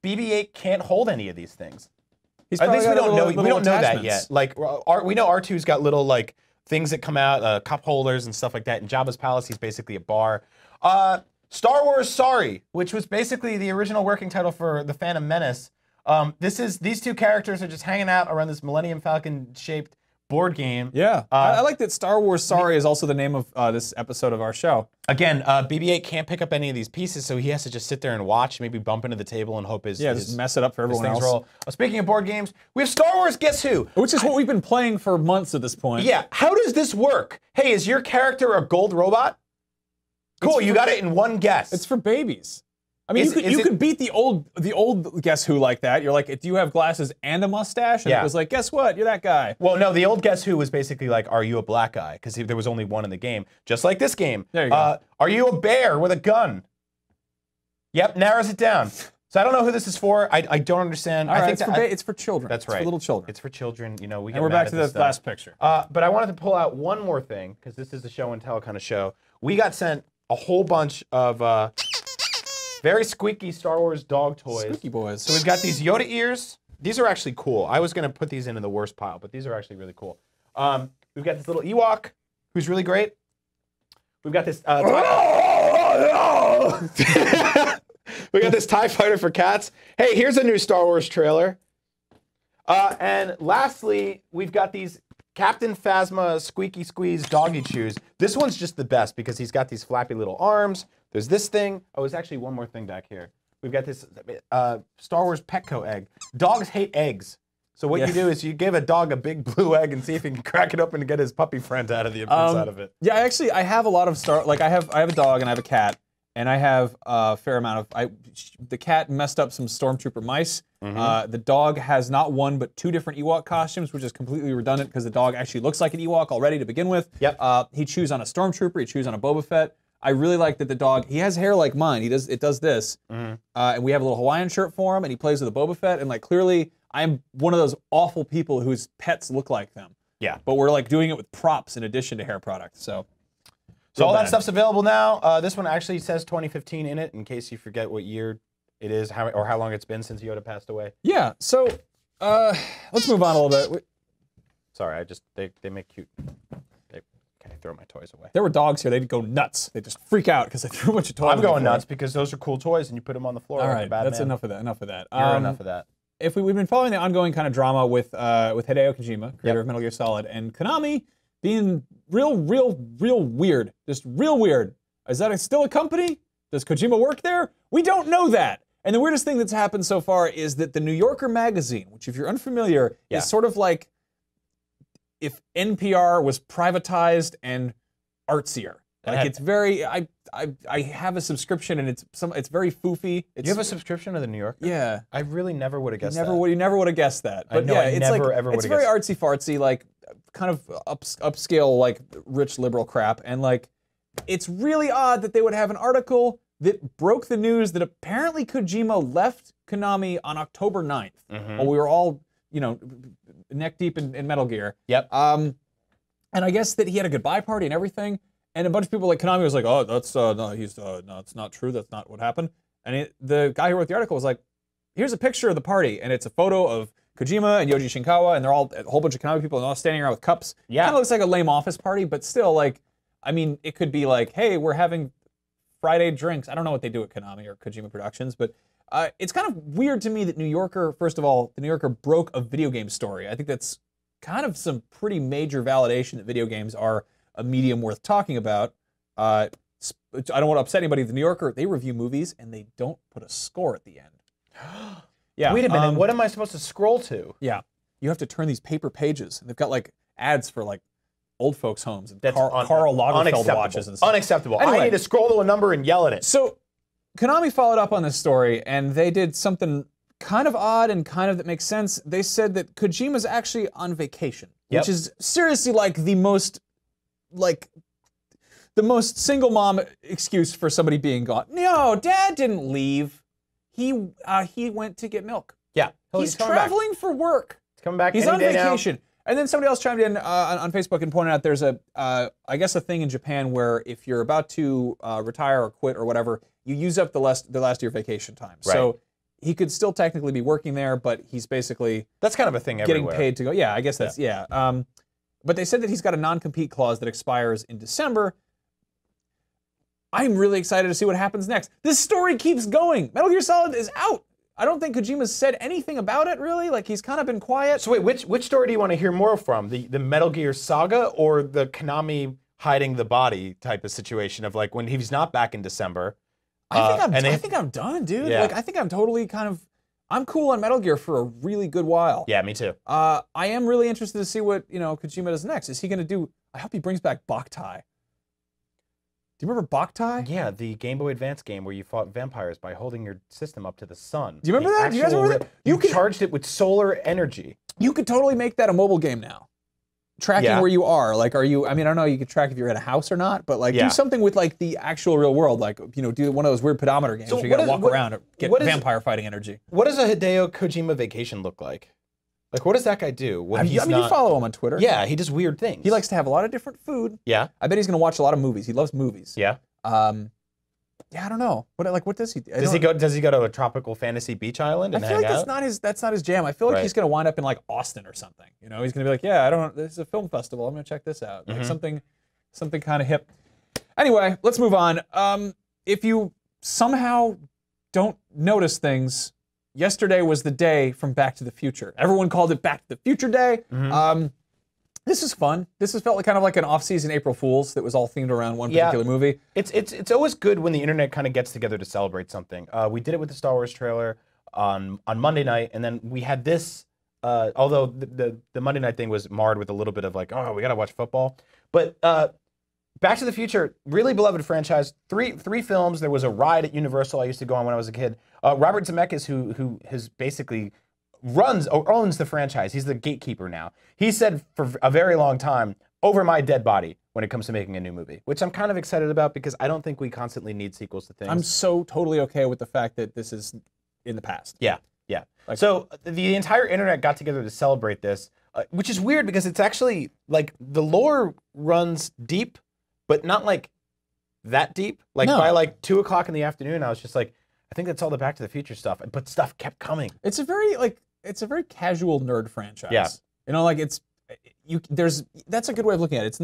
C: BB-8 can't hold any of these things.
A: At least we don't know.
C: We don't know that yet. Like we know R2's got little like things that come out, cup holders and stuff like that. In Jabba's palace, he's basically a bar. Star Wars Sorry, which was basically the original working title for the Phantom Menace. These two characters are just hanging out around this Millennium Falcon shaped board game.
A: Yeah, I like that Star Wars Sorry is also the name of this episode of our show.
C: Again, BB-8 can't pick up any of these pieces, so he has to just sit there and watch, maybe bump into the table and hope
A: just mess it up for everyone else.
C: Roll. Speaking of board games, we have Star Wars Guess Who?
A: Which is what we've been playing for months at this point.
C: Yeah, how does this work? Hey, is your character a gold robot? Cool, you got it in one guess.
A: It's for babies. I mean, you could beat the old Guess Who like that. You're like, do you have glasses and a mustache? And it was like, guess what? You're that guy.
C: Well, no, the old Guess Who was basically like, are you a black guy? Because there was only one in the game. Just like this game.
A: There you go.
C: Are you a bear with a gun? Yep, narrows it down. So I don't know who this is for. I don't understand.
A: I think it's for children.
C: That's right.
A: It's for little children.
C: It's for children. And
A: we're back to the last picture.
C: But I wanted to pull out one more thing, because this is a show and tell kind of show. We got sent a whole bunch of very squeaky Star Wars dog toys.
A: Squeaky boys.
C: So we've got these Yoda ears. These are actually cool. I was going to put these into the worst pile, but these are actually really cool. We've got this little Ewok, who's really great. We've got this... we got this TIE Fighter for cats. Hey, here's a new Star Wars trailer. And lastly, we've got these Captain Phasma Squeaky Squeeze Doggy Chews. This one's just the best because he's got these flappy little arms. There's this thing. Oh, there's actually one more thing back here. We've got this Star Wars Petco egg. Dogs hate eggs. So what you do is you give a dog a big blue egg and see if he can crack it open to get his puppy friend out of the inside of it.
A: Yeah, actually, I have a lot of I have a dog and I have a cat, and I have a fair amount of. The cat messed up some stormtrooper mice.
C: Mm-hmm.
A: The dog has not one but two different Ewok costumes, which is completely redundant because the dog actually looks like an Ewok already to begin with.
C: Yep.
A: He chews on a stormtrooper. He chews on a Boba Fett. I really like that the dog, he has hair like mine. It does this.
C: Mm-hmm.
A: And we have a little Hawaiian shirt for him, and he plays with a Boba Fett, and like clearly I'm one of those awful people whose pets look like them.
C: Yeah.
A: But we're like doing it with props in addition to hair products, so
C: all that stuff's available now. This one actually says 2015 in it, in case you forget what year it is, or how long it's been since Yoda passed away.
A: Yeah, so let's move on a little bit.
C: Sorry, they make cute. I throw my toys away.
A: There were dogs here. They'd go nuts. They'd just freak out because they threw a bunch of toys.
C: I'm going nuts because those are cool toys, and you put them on the floor.
A: All
C: like
A: right,
C: a bad
A: that's
C: man.
A: enough of that. Enough of that.
C: Enough of that.
A: If we've been following the ongoing kind of drama with Hideo Kojima, creator of Metal Gear Solid, and Konami being real weird, just real weird. Is that still a company? Does Kojima work there? We don't know that. And the weirdest thing that's happened so far is that the New Yorker magazine, which if you're unfamiliar, is sort of like if NPR was privatized and artsier. Like it's very. I have a subscription and it's very foofy.
C: You have a subscription to the New Yorker?
A: Yeah.
C: I really never would have guessed that.
A: You never would have guessed that. But yeah, it's like it's very artsy fartsy, like kind of upscale, like rich liberal crap, and like it's really odd that they would have an article that broke the news that apparently Kojima left Konami on October 9th. While we were all, you know, neck deep in Metal Gear.
C: Yep.
A: And I guess that he had a goodbye party and everything. And a bunch of people like Konami was like, oh, that's no, it's not true. That's not what happened. And the guy who wrote the article was like, here's a picture of the party, and it's a photo of Kojima and Yoji Shinkawa, and they're all a whole bunch of Konami people, and they're all standing around with cups.
C: Yeah.
A: Kind of looks like a lame office party, but still, like, I mean, it could be like, hey, we're having Friday drinks. I don't know what they do at Konami or Kojima Productions, but it's kind of weird to me that New Yorker, first of all, the New Yorker broke a video game story. I think that's kind of some pretty major validation that video games are a medium worth talking about. I don't want to upset anybody. The New Yorker, they review movies and they don't put a score at the end. Yeah.
C: Wait a minute. What am I supposed to scroll to?
A: Yeah. You have to turn these paper pages. And they've got like ads for like old folks' homes and
C: That's
A: Karl Lagerfeld watches and stuff.
C: Unacceptable.
A: Anyway,
C: I need to scroll to a number and yell at it.
A: So Konami followed up on this story and they did something kind of odd and kind of that makes sense. They said that Kojima's actually on vacation, which is seriously like the most single mom excuse for somebody being gone. No, Dad didn't leave. He went to get milk.
C: Yeah.
A: He's traveling for work.
C: He's coming back.
A: He's
C: any
A: on
C: day
A: vacation.
C: Now.
A: And then somebody else chimed in on Facebook and pointed out there's I guess a thing in Japan where if you're about to retire or quit or whatever, you use up the last of your vacation time.
C: Right.
A: So he could still technically be working there, but he's basically
C: that's kind of a thing everywhere.
A: Getting paid to go. Yeah, I guess that's but they said that he's got a non-compete clause that expires in December. I'm really excited to see what happens next. This story keeps going. Metal Gear Solid is out. I don't think Kojima's said anything about it, really. Like, he's kind of been quiet.
C: So wait, which story do you want to hear more from? The Metal Gear saga or the Konami hiding the body type of situation of like when he's not back in December?
A: I think I'm done, dude.
C: Yeah.
A: Like, I think I'm totally I'm cool on Metal Gear for a really good while.
C: Yeah, me too.
A: I am really interested to see what, Kojima does next. Is he going to do, I hope he brings back Boktai. Do you remember Boktai?
C: Yeah, the Game Boy Advance game where you fought vampires by holding your system up to the sun.
A: Do you remember that? Do you guys remember that?
C: You charged it with solar energy.
A: You could totally make that a mobile game now. Tracking where you are. Like, I don't know, you could track if you're in a house or not, but like do something with like the actual real world. Like, do one of those weird pedometer games where you gotta walk around and get vampire fighting energy.
C: What does a Hideo Kojima vacation look like? Like, what does that guy do?
A: You follow him on Twitter.
C: Yeah, he does weird things.
A: He likes to have a lot of different food.
C: Yeah.
A: I bet he's gonna watch a lot of movies. He loves movies.
C: Yeah.
A: Yeah, I don't know. What does he do?
C: Does he go to a tropical fantasy beach island and hang out?
A: I feel like that's not his jam. I feel like he's gonna wind up in like Austin or something. He's gonna be like, yeah, this is a film festival. I'm gonna check this out. Like something kind of hip. Anyway, let's move on. If you somehow don't notice things, yesterday was the day from Back to the Future. Everyone called it Back to the Future Day. This is fun. This has felt kind of like an off-season April Fool's that was all themed around one particular movie.
C: It's always good when the internet kind of gets together to celebrate something. We did it with the Star Wars trailer on Monday night, and then we had this. Although the Monday night thing was marred with a little bit of like, oh, we gotta watch football. But Back to the Future, really beloved franchise. Three films. There was a ride at Universal I used to go on when I was a kid. Robert Zemeckis, who has basically runs or owns the franchise. He's the gatekeeper now. He said for a very long time, over my dead body when it comes to making a new movie, which I'm kind of excited about because I don't think we constantly need sequels to things.
A: I'm so totally okay with the fact that this is in the past.
C: Yeah. So the entire internet got together to celebrate this, which is weird because it's actually like the lore runs deep, but not like that deep. Like by like 2 o'clock in the afternoon, I was just like, I think that's all the Back to the Future stuff. But stuff kept coming.
A: It's a very casual nerd franchise.
C: Yeah.
A: That's a good way of looking at it.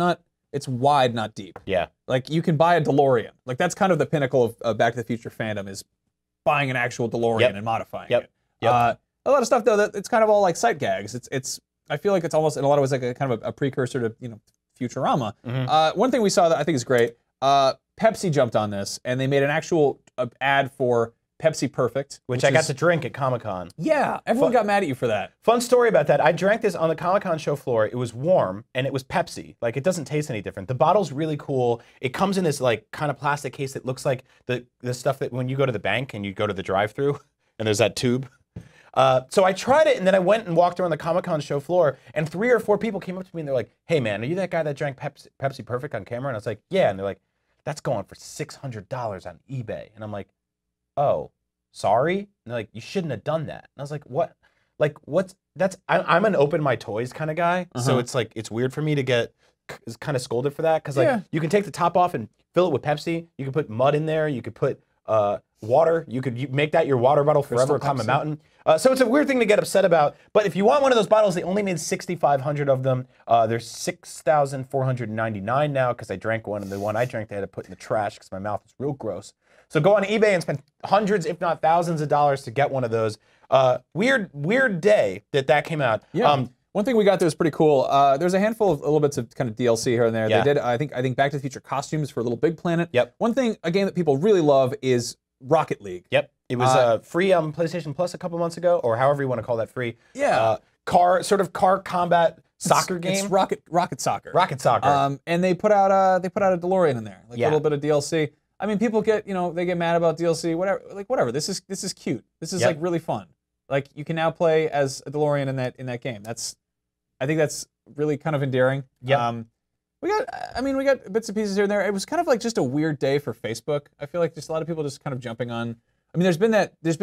A: It's wide, not deep.
C: Yeah.
A: Like you can buy a DeLorean. Like that's kind of the pinnacle of Back to the Future fandom is buying an actual DeLorean and modifying it. A lot of stuff though that it's kind of all like sight gags. I feel like it's almost in a lot of ways like a kind of a precursor to Futurama. One thing we saw that I think is great. Pepsi jumped on this and they made an actual ad for Pepsi Perfect,
C: which I got to drink at Comic-Con.
A: Yeah, everyone got mad at you for that.
C: Fun story about that. I drank this on the Comic-Con show floor. It was warm, and it was Pepsi. Like, it doesn't taste any different. The bottle's really cool. It comes in this, like, kind of plastic case that looks like the stuff that when you go to the bank and you go to the drive-thru, and there's that tube. So I tried it, and then I went and walked around the Comic-Con show floor, and 3 or 4 people came up to me, and they're like, hey, man, are you that guy that drank Pepsi Perfect on camera? And I was like, yeah. And they're like, that's going for $600 on eBay. And I'm like, oh, sorry? And they're like, you shouldn't have done that. And I was like, what? Like, what's, that's, I'm an open my toys kind of guy, so it's like, it's weird for me to get kind of scolded for that, because like, you can take the top off and fill it with Pepsi, you can put mud in there, you could put water, you could make that your water bottle forever, climb a mountain. So it's a weird thing to get upset about, but if you want one of those bottles, they only made 6,500 of them. There's 6,499 now, because I drank one, and the one I drank they had to put in the trash because my mouth was real gross. So go on eBay and spend hundreds, if not thousands of dollars to get one of those. Weird day that came out.
A: Yeah. One thing we got that was pretty cool. There's a handful of little bits of kind of DLC here and there.
C: Yeah.
A: They did, I think Back to the Future costumes for Little Big Planet.
C: Yep.
A: One thing, a game that people really love is Rocket League.
C: Yep. It was free on PlayStation Plus a couple months ago, or however you want to call that free.
A: Yeah.
C: Car combat soccer game.
A: It's Rocket Soccer.
C: Rocket Soccer.
A: And they put out a DeLorean in there, like a little bit of DLC. I mean, people get, they get mad about DLC, whatever. This is cute. This is like really fun. Like, you can now play as a DeLorean in that game. I think that's really kind of endearing.
C: Yeah.
A: We got bits and pieces here and there. It was kind of like just a weird day for Facebook. I feel like just a lot of people just kind of jumping on. I mean, there's been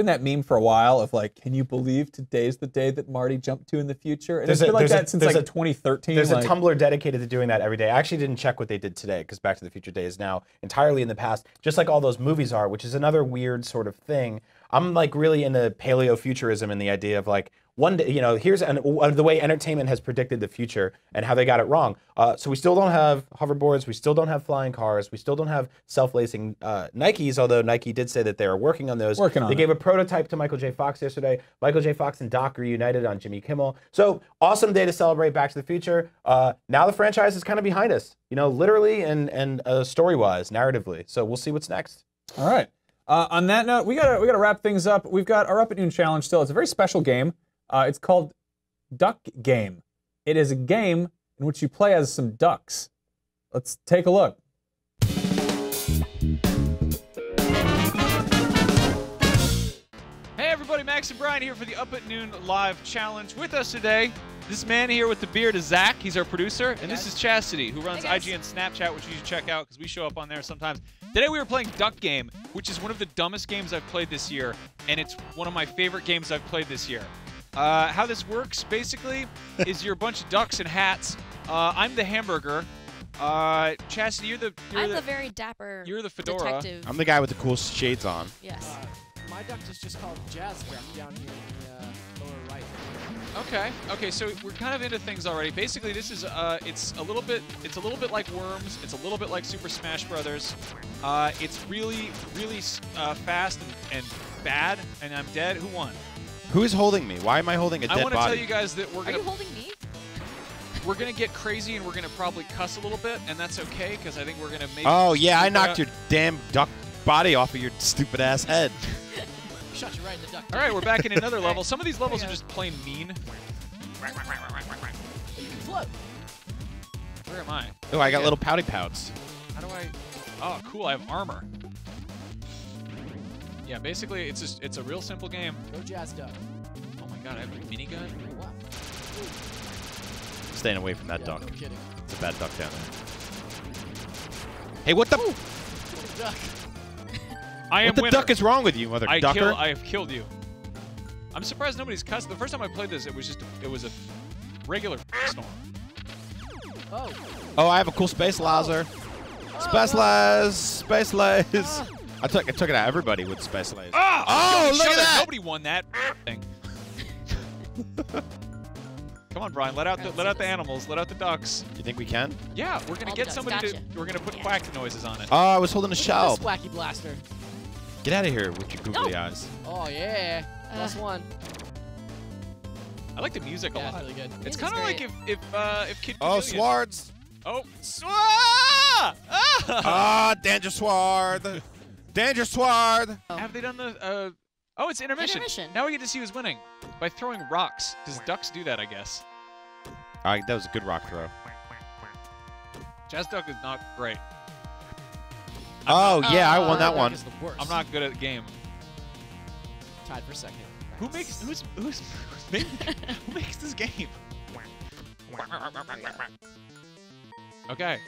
A: that meme for a while of like, can you believe today's the day that Marty jumped to in the future? And it's been like that since like 2013.
C: There's a Tumblr dedicated to doing that every day. I actually didn't check what they did today, because Back to the Future Day is now entirely in the past, just like all those movies are, which is another weird sort of thing. I'm like really into paleofuturism and the idea of like, one day, here's the way entertainment has predicted the future and how they got it wrong. So we still don't have hoverboards, we still don't have flying cars, we still don't have self-lacing Nikes, although Nike did say that they are working on those. They gave a prototype to Michael J. Fox yesterday. Michael J. Fox and Doc reunited on Jimmy Kimmel. So awesome day to celebrate Back to the Future. Now the franchise is kind of behind us, literally and story-wise, narratively. So we'll see what's next.
A: All right. On that note, we gotta wrap things up. We've got our Up at Noon challenge still. It's a very special game. It's called Duck Game. It is a game in which you play as some ducks. Let's take a look. Hey everybody, Max and Brian here for the Up at Noon live challenge. With us today, this man here with the beard is Zach. He's our producer. And this is Chastity, who runs IG and Snapchat, which you should check out because we show up on there sometimes. Today we were playing Duck Game, which is one of the dumbest games I've played this year, and it's one of my favorite games I've played this year. How this works, basically, is you're a bunch of ducks in hats. I'm the hamburger. Chastity, I'm
E: the very dapper
A: You're the fedora.
E: detective.
C: I'm the guy with the cool shades on.
E: Yes.
F: My duck is just called Jazz Duck down here in the lower right.
A: Okay, so we're kind of into things already. Basically, this is it's a little bit like Worms. It's a little bit like Super Smash Brothers. It's really fast and bad, and I'm dead. Who won?
C: Who is holding me? Why am I holding a dead body?
A: I want to tell you guys that
E: Are you holding me?
A: We're gonna get crazy and we're gonna probably cuss a little bit, and that's okay because I think we're gonna make.
C: Oh yeah, I knocked your damn duck body off of your stupid ass head.
F: Shot you right in the duck.
A: All right, we're back in another level. Some of these levels are just plain mean.
F: You can float.
A: Where am I?
C: Oh, I got little pouty pouts.
A: How do I? Oh, cool! I have armor. Yeah, basically, it's a real simple game.
F: Go Jazz Duck.
A: Oh my god, I have a minigun.
F: Oh, wow.
C: Staying away from that duck.
F: No kidding.
C: It's a bad duck down there. Hey, what the?
F: Duck.
A: I am
C: what the
A: winner.
C: duck is wrong with you, mother ducker?
A: I have killed you. I'm surprised nobody's cussed. The first time I played this, it was a regular storm.
F: Oh.
C: Oh, I have a cool space laser. Space lasers. Space lasers. I took it out everybody with space lasers.
A: Oh,
C: look at that!
A: Nobody won that thing. Come on, Brian. Let out the animals. Let out the ducks.
C: You think we can?
A: Yeah, we're gonna
E: All
A: get
E: the ducks,
A: somebody
E: gotcha.
A: to. We're gonna put quack noises on it.
C: Oh, I was holding a shell.
F: This wacky blaster.
C: Get out of here with your googly eyes.
F: Oh yeah. Plus one.
A: I like the music a
F: Yeah,
A: lot.
F: it's really good.
A: It's
E: Music's
A: kind of like
E: great.
A: if Kid.
C: Oh,
A: Gazillion-
C: Swartz.
A: Oh, Swar!
C: Ah, Danger Sward. Danger Sword!
E: Have they done the? Oh, it's intermission. Now we get to see who's winning by throwing rocks, because ducks do that, I guess.
C: All right, that was a good rock throw.
E: Jazz Duck is not great.
C: Oh yeah, I won that one.
F: Is the worst.
E: I'm not good at the game.
F: Tied for second.
E: Who makes who makes this game? Okay.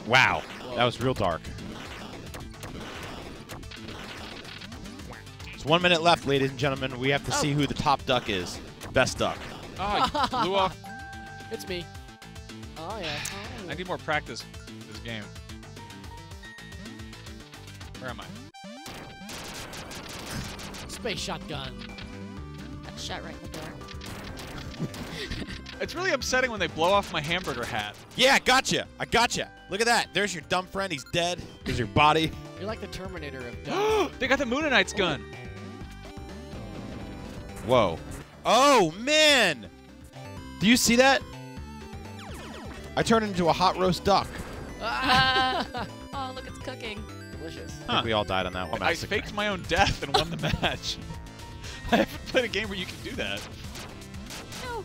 C: Wow, that was real dark. It's 1 minute left, ladies and gentlemen. We have to see who the top duck is. Best duck.
E: Oh, you blew off.
F: It's me. Oh yeah.
E: I need more practice with this game. Where am I?
F: Space shotgun.
G: Got shot right in the door.
E: It's really upsetting when they blow off my hamburger hat.
C: Yeah, gotcha. I gotcha. Look at that. There's your dumb friend. He's dead. There's your body.
F: You're like the Terminator of death.
E: They got the Moonanite's gun.
C: Whoa. Oh, man. Do you see that? I turned into a hot roast duck.
G: Oh, look, it's cooking.
F: Delicious.
C: I think we all died on that one.
E: I faked my own death and won the match. I haven't played a game where you can do that.
G: No.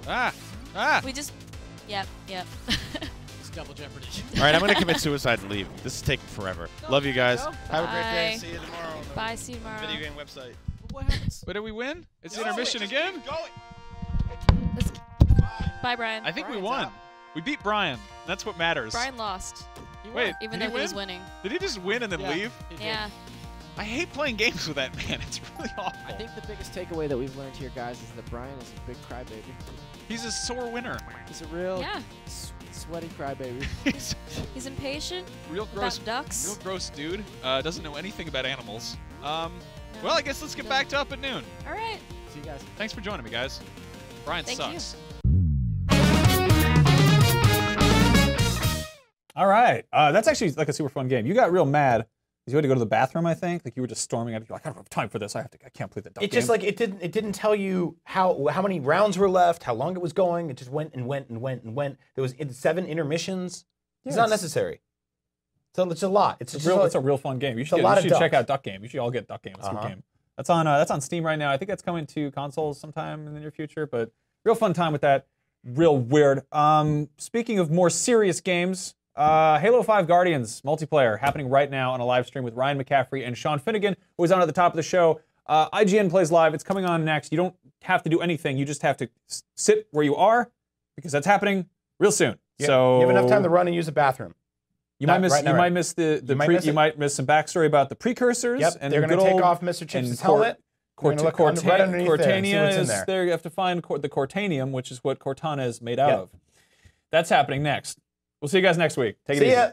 E: Ah!
G: We just. Yep.
F: It's double jeopardy.
C: All right, I'm going to commit suicide and leave. This is taking forever. Love you guys.
F: Go.
C: Have a great day.
G: Bye.
C: See you tomorrow on the
G: Bye. See you tomorrow.
C: video game website.
F: What happens?
E: But did we win? It's intermission again?
G: Let's- Bye, Brian.
E: I think we
F: Brian's
E: won.
F: out.
E: We beat Brian. That's what matters.
G: Brian lost,
F: You
E: Wait,
F: won.
G: even
E: did
G: though
E: he
G: he was
E: win?
G: winning.
E: Did he just win and then
F: Yeah,
E: leave?
F: he did.
G: Yeah.
E: I hate playing games with that man. It's really awful.
F: I think the biggest takeaway that we've learned here, guys, is that Brian is a big crybaby.
E: He's a sore winner.
F: He's a real
G: Yeah.
F: sweaty crybaby.
E: He's
G: He's impatient.
E: real gross.
G: About ducks.
E: Real gross dude. Doesn't know anything about animals. Well, I guess let's get back to Up at Noon.
G: All right.
F: See you guys.
E: Thanks for joining me, guys. Brian
G: Thank you.
E: sucks.
A: All right. That's actually like a super fun game. You got real mad because you had to go to the bathroom, I think. Like you were just storming out. You're like, I don't have time for this. I can't play the duck
C: It's
A: game.
C: just like it didn't tell you how many rounds were left, how long it was going. It just went and went and went and went. There was 7 intermissions. It's not necessary. So it's a lot. It's
A: a real fun game. You should check out Duck Game. You should all get Duck Game. It's a good game. That's on Steam right now. I think that's coming to consoles sometime in the near future. But real fun time with that. Real weird. Speaking of more serious games, Halo 5 Guardians multiplayer happening right now on a live stream with Ryan McCaffrey and Sean Finnegan, who was on at the top of the show. IGN plays live. It's coming on next. You don't have to do anything. You just have to sit where you are because that's happening real soon.
C: Yeah,
A: so
C: you have enough time to run and use the bathroom.
A: You might miss you might miss some backstory about the precursors.
C: Yep,
A: and
C: they're
A: the
C: going
A: good
C: to take
A: old-
C: off Mr. Chips'
A: and
C: helmet. We're gonna look right underneath there and see
A: Cortania
C: what's in
A: is
C: there.
A: there. You have to find the Cortanium, which is what Cortana is made out of. That's happening next. We'll see you guys next week. Take it easy.
C: See ya.